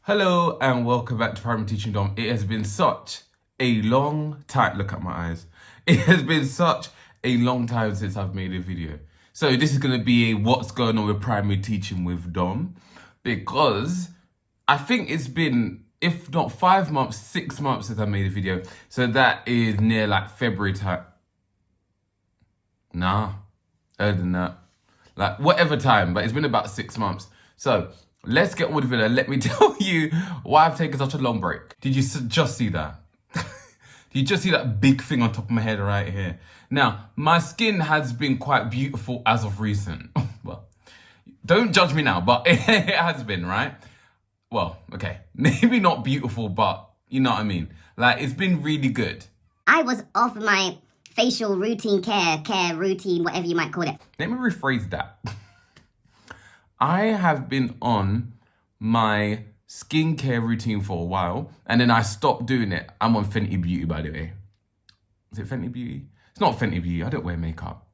Hello and welcome back to Primary Teaching Dom. It has been such a long time. Look at my eyes. It has been such a long time since I've made a video. So this is going to be a what's going on with primary teaching with Dom, because I think it's been, if not 5 months, 6 months since I made a video. So that is near like February time. Nah, earlier than that. Like whatever time, but it's been about 6 months. So let's get on with the video. Let me tell you why I've taken such a long break. Did you just see that? Did you just see that big thing on top of my head right here? Now, my skin has been quite beautiful as of recent. Well, don't judge me now, but it has been, right? Well, okay, maybe not beautiful, but you know what I mean. Like, it's been really good. I was off my facial routine care routine, whatever you might call it. Let me rephrase that. I have been on my skincare routine for a while, and then I stopped doing it. I'm on Fenty Beauty, by the way. Is it Fenty Beauty? It's not Fenty Beauty. I don't wear makeup.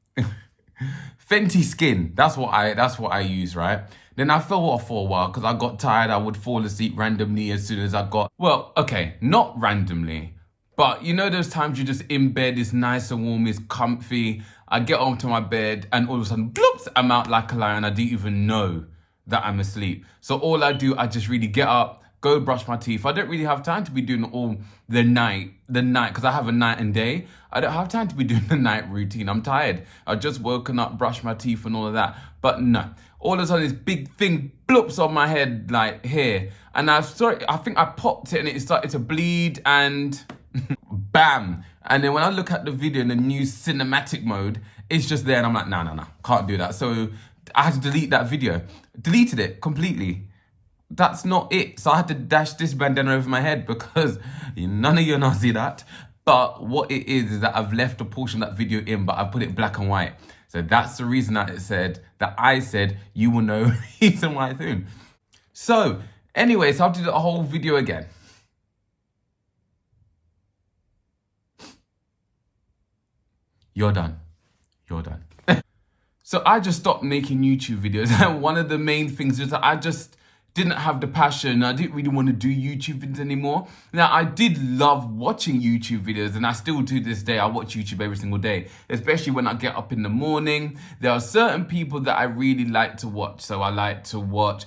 Fenty Skin. That's what I use, right? Then I fell off for a while because I got tired. I would fall asleep randomly as soon as I got... Well, okay, not randomly. But you know those times you're just in bed, it's nice and warm, it's comfy. I get onto my bed and all of a sudden, bloops, I'm out like a lion. I didn't even know that I'm asleep. So all I do, I just really get up, go brush my teeth. I don't really have time to be doing all the night, because I have a night and day. I don't have time to be doing the night routine. I'm tired. I've just woken up, brushed my teeth and all of that. But no, all of a sudden this big thing bloops on my head like here. And I think I popped it and it started to bleed and... Bam! And then when I look at the video in the new cinematic mode, it's just there and I'm like, no, can't do that. So I had to delete that video. Deleted it completely. That's not it. So I had to dash this bandana over my head because none of you now see that. But what it is that I've left a portion of that video in, but I put it black and white. So that's the reason that I said, you will know the reason why soon. So anyways, I'll do the whole video again. You're done. So I just stopped making YouTube videos. And one of the main things is that I just didn't have the passion. I didn't really want to do YouTube videos anymore. Now, I did love watching YouTube videos, and I still to this day, I watch YouTube every single day, especially when I get up in the morning. There are certain people that I really like to watch. So I like to watch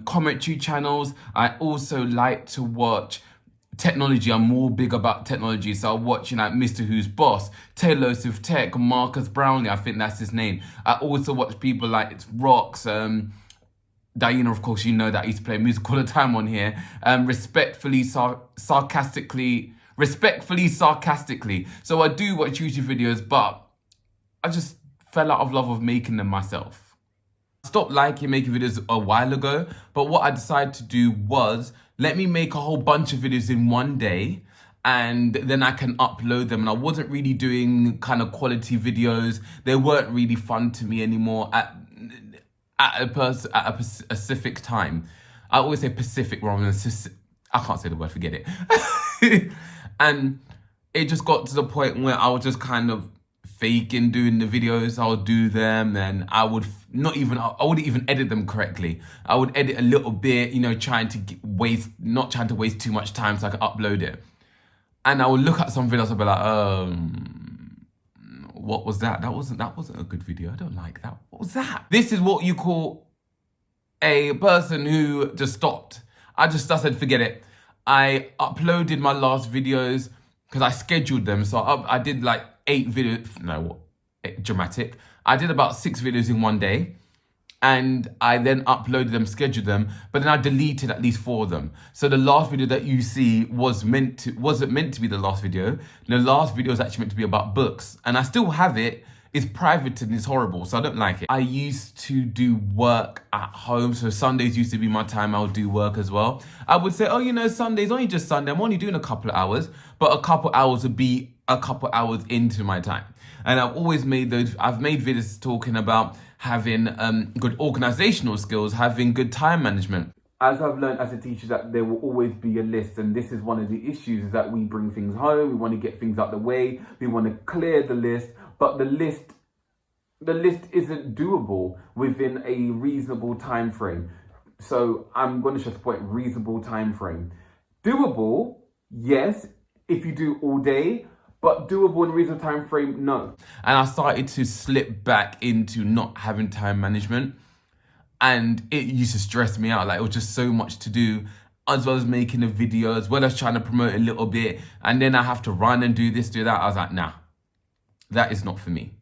commentary channels. I also like to watch technology. I'm more big about technology, so I watch, like Mr. Who's Boss, Taylor with Tech, Marcus Brownlee, I think that's his name. I also watch people like It's Rocks, Diana, of course, you know that I used to play music all the time on here. Respectfully, sarcastically. So I do watch YouTube videos, but I just fell out of love of making them myself. I stopped making videos a while ago, but what I decided to do was, let me make a whole bunch of videos in one day and then I can upload them. And I wasn't really doing kind of quality videos. They weren't really fun to me anymore at a specific time. I always say Pacific rather than I can't say the word, forget it. And it just got to the point where I was just kind of faking doing the videos. I would do them and I wouldn't even edit them correctly. I would edit a little bit, not trying to waste too much time so I could upload it. And I would look at some videos and be like, what was that? That wasn't a good video. I don't like that. What was that? This is what you call a person who just stopped. I said, forget it. I uploaded my last videos because I scheduled them. So I did like 8 videos, dramatic. I did about 6 videos in one day and I then uploaded them, scheduled them, but then I deleted at least 4 of them. So the last video that you see wasn't meant to be the last video. The last video is actually meant to be about books and I still have it. It's private and it's horrible, so I don't like it. I used to do work at home, so Sundays used to be my time. I would do work as well. I would say, Sunday's only just Sunday. I'm only doing a couple of hours, but a couple hours would be a couple hours into my time. And I've made videos talking about having good organizational skills, having good time management. As I've learned as a teacher that there will always be a list, and this is one of the issues, is that we bring things home, we want to get things out the way, we want to clear the list, but the list isn't doable within a reasonable time frame. So I'm going to stress the point, reasonable time frame. Doable, yes, if you do all day, but doable in reasonable time frame, no. And I started to slip back into not having time management. And it used to stress me out. Like, it was just so much to do, as well as making a video, as well as trying to promote a little bit. And then I have to run and do this, do that. I was like, nah, that is not for me.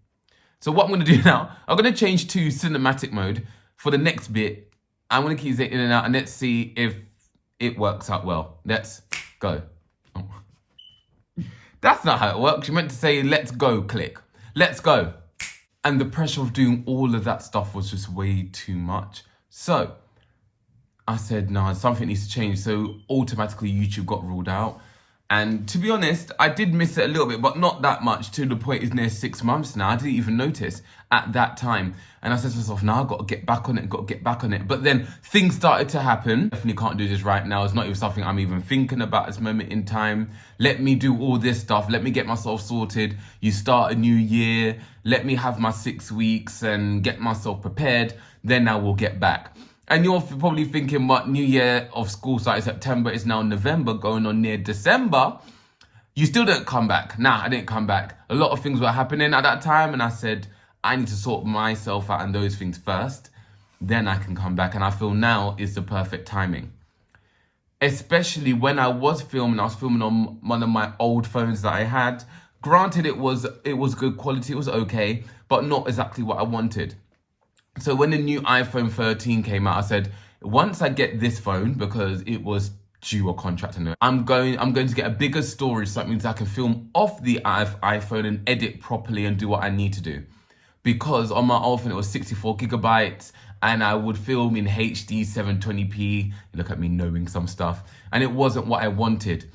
So what I'm going to do now, I'm going to change to cinematic mode for the next bit. I'm going to keep it in and out, and let's see if it works out well. Let's go. Oh. That's not how it works. You meant to say, let's go, click. Let's go. And the pressure of doing all of that stuff was just way too much. So I said, no, something needs to change. So automatically YouTube got ruled out. And to be honest, I did miss it a little bit, but not that much, to the point it's near 6 months now. I didn't even notice at that time. And I said to myself, now I've got to get back on it, But then things started to happen. Definitely can't do this right now. It's not even something I'm even thinking about at this moment in time. Let me do all this stuff. Let me get myself sorted. You start a new year. Let me have my 6 weeks and get myself prepared. Then I will get back. And you're probably thinking, what, new year of school started September, it's now November, going on near December. You still didn't come back. Nah, I didn't come back. A lot of things were happening at that time, and I said, I need to sort myself out and those things first. Then I can come back. And I feel now is the perfect timing. Especially when I was filming on one of my old phones that I had. Granted, it was good quality, it was okay, but not exactly what I wanted. So when the new iPhone 13 came out, I said, once I get this phone, because it was due a contract, and I'm going to get a bigger storage, so that means I can film off the iPhone and edit properly and do what I need to do. Because on my old phone, it was 64 gigabytes, and I would film in HD 720p. Look at me knowing some stuff. And it wasn't what I wanted.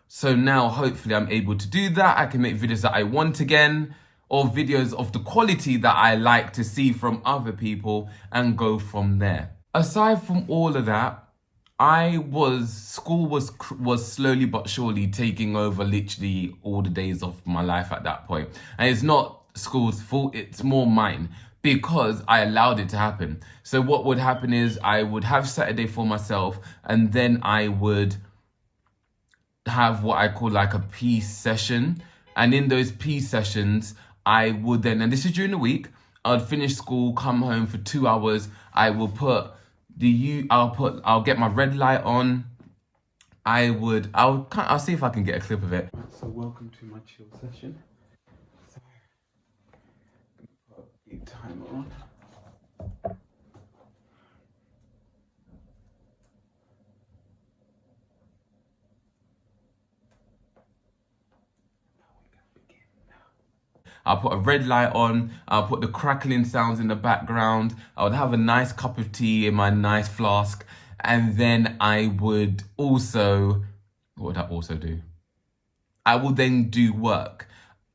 So now, hopefully, I'm able to do that. I can make videos that I want again, or videos of the quality that I like to see from other people, and go from there. Aside from all of that, school was slowly but surely taking over literally all the days of my life at that point. And it's not school's fault, it's more mine, because I allowed it to happen. So what would happen is I would have Saturday for myself, and then I would have what I call like a peace session. And in those peace sessions, I would then, and this is during the week, I'd finish school, come home for 2 hours. I will I'll get my red light on. I'll see if I can get a clip of it. So welcome to my chill session. So I'm gonna put a timer on. I'll put a red light on, I'll put the crackling sounds in the background, I would have a nice cup of tea in my nice flask, and then I would also, what would I also do? I will then do work.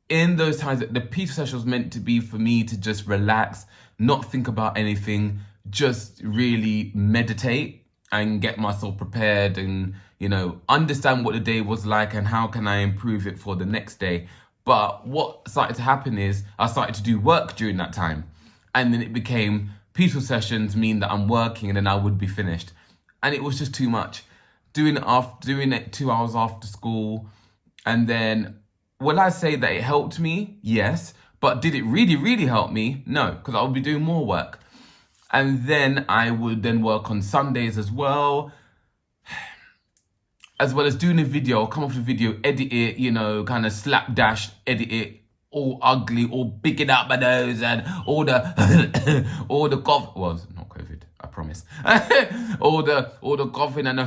In those times, the peace session was meant to be for me to just relax, not think about anything, just really meditate and get myself prepared and, understand what the day was like and how can I improve it for the next day. But what started to happen is I started to do work during that time. And then it became peaceful sessions mean that I'm working and then I would be finished. And it was just too much. Doing it 2 hours after school. And then, will I say that it helped me? Yes. But did it really, really help me? No, because I would be doing more work. And then I would then work on Sundays as well. As well as doing a video, come off the video, edit it, kind of slapdash, edit it, all ugly, all big it up my nose, and all the cough. Well, it's not COVID, I promise. all the coughing and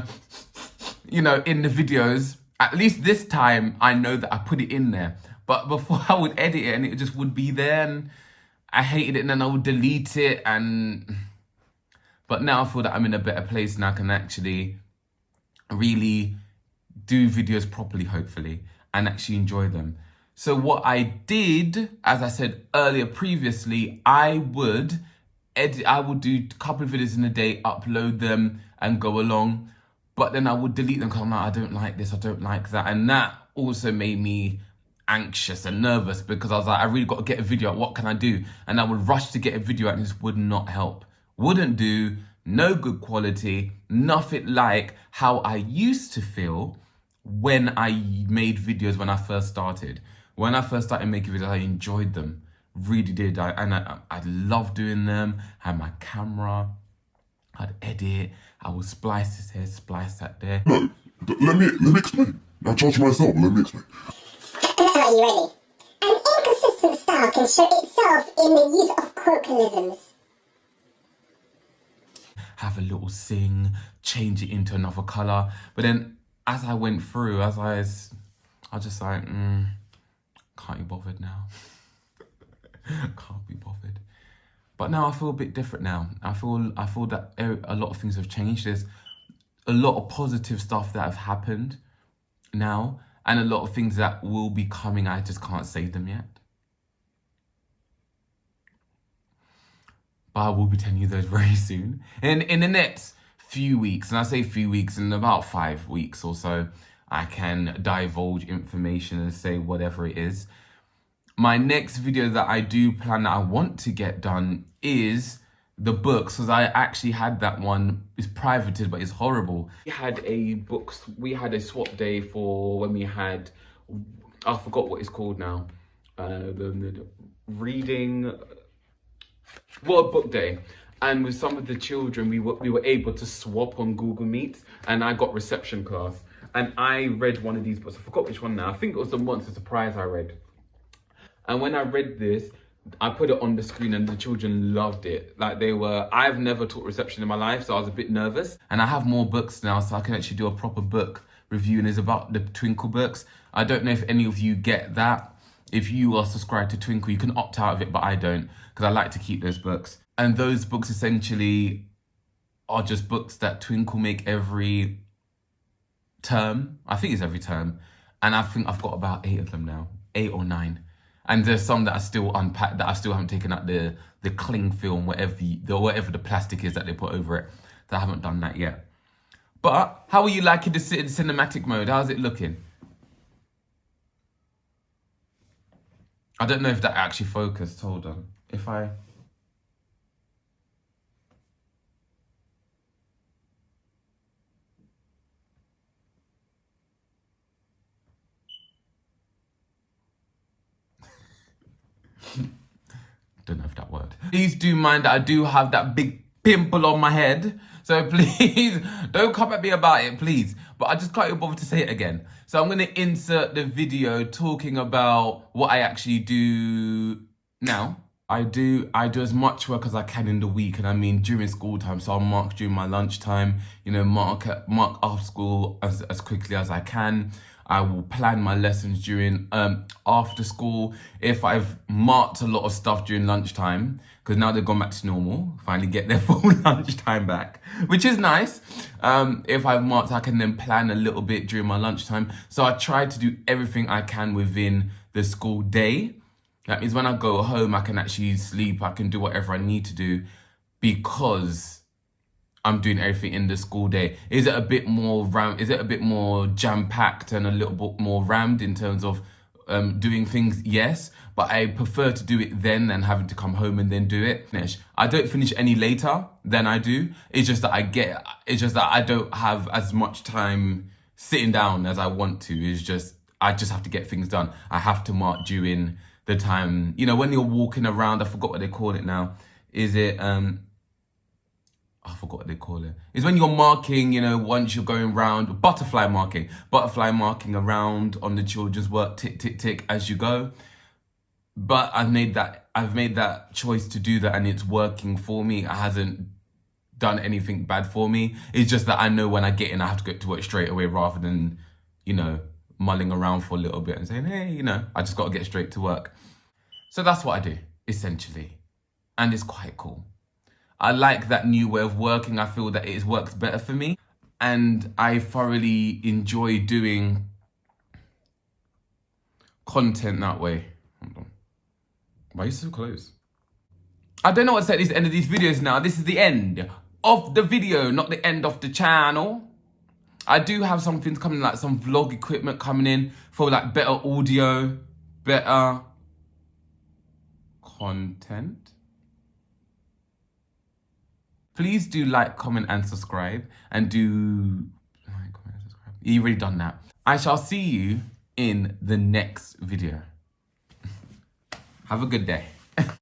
in the videos. At least this time, I know that I put it in there. But before I would edit it, and it just would be there, and I hated it, and then I would delete it, But now I feel that I'm in a better place, and I can actually really do videos properly, hopefully, and actually enjoy them. So what I did, as I said earlier previously, I would do a couple of videos in a day, upload them and go along, but then I would delete them because I'm like, I don't like this, I don't like that. And that also made me anxious and nervous because I was like, I really got to get a video out, what can I do? And I would rush to get a video out and this would not help. Wouldn't do, no good quality, nothing like how I used to feel when I made videos when I first started. When I first started making videos, I enjoyed them, really did. I loved doing them. I had my camera, I'd edit, I would splice this here, splice that there. No, let me explain. Now judge myself, let me explain. Are you ready? An inconsistent style can show itself in the use of colloquialisms. Have a little sing, change it into another colour. But then as I went through, I was just like, can't be bothered now. Can't be bothered. But now I feel a bit different now. I feel that a lot of things have changed. There's a lot of positive stuff that have happened now, and a lot of things that will be coming. I just can't say them yet. But I will be telling you those very soon. In the next few weeks, and I say few weeks, in about 5 weeks or so, I can divulge information and say whatever it is. My next video that I do plan that I want to get done is the books, because I actually had that one. It's privated, but it's horrible. We had a swap day for when we had, I forgot what it's called now. The reading, World Book Day. And with some of the children, we were able to swap on Google Meet, and I got reception class. And I read one of these books. I forgot which one now. I think it was the Monster Surprise I read. And when I read this, I put it on the screen and the children loved it. Like I've never taught reception in my life, so I was a bit nervous. And I have more books now, so I can actually do a proper book review, and it's about the Twinkle books. I don't know if any of you get that. If you are subscribed to Twinkle, you can opt out of it, but I don't, because I like to keep those books. And those books essentially are just books that Twinkle make every term. I think it's every term. And I think I've got about 8 of them now, 8 or 9. And there's some that are still unpacked, that I still haven't taken out the cling film, whatever the plastic is that they put over it. That I haven't done that yet. But how are you liking the cinematic mode? How's it looking? I don't know if that actually focused. Hold on. If I... Don't know if that worked. Please do mind that I do have that big pimple on my head. So please don't come at me about it, please. But I just can't even bother to say it again. So I'm going to insert the video talking about what I actually do now. I do as much work as I can in the week, and I mean during school time. So I'll mark during my lunchtime, mark after school as quickly as I can. I will plan my lessons during after school. If I've marked a lot of stuff during lunchtime, because now they've gone back to normal, finally get their full lunchtime back, which is nice. If I've marked, I can then plan a little bit during my lunchtime. So I try to do everything I can within the school day. That means when I go home, I can actually sleep. I can do whatever I need to do because I'm doing everything in the school day. Is it a bit more jam-packed and a little bit more rammed in terms of doing things? Yes, but I prefer to do it then than having to come home and then do it. I don't finish any later than I do. It's just that I don't have as much time sitting down as I want to. I just have to get things done. I have to mark during the time, when you're walking around. I forgot what they call it now. Is it I forgot what they call it. It's when you're marking, once you're going round, butterfly marking around on the children's work, tick, tick, tick, as you go. But I've made that choice to do that, and it's working for me. It hasn't done anything bad for me. It's just that I know when I get in, I have to get to work straight away rather than, mulling around for a little bit and saying, hey, I just got to get straight to work. So that's what I do, essentially. And it's quite cool. I like that new way of working. I feel that it works better for me. And I thoroughly enjoy doing content that way. Hold on. Why are you so close? I don't know what to say at the end of these videos now. This is the end of the video, not the end of the channel. I do have some things coming, like some vlog equipment coming in for like better audio, better content. Please do like, comment, and subscribe. And do like, comment, and subscribe. You've already done that. I shall see you in the next video. Have a good day.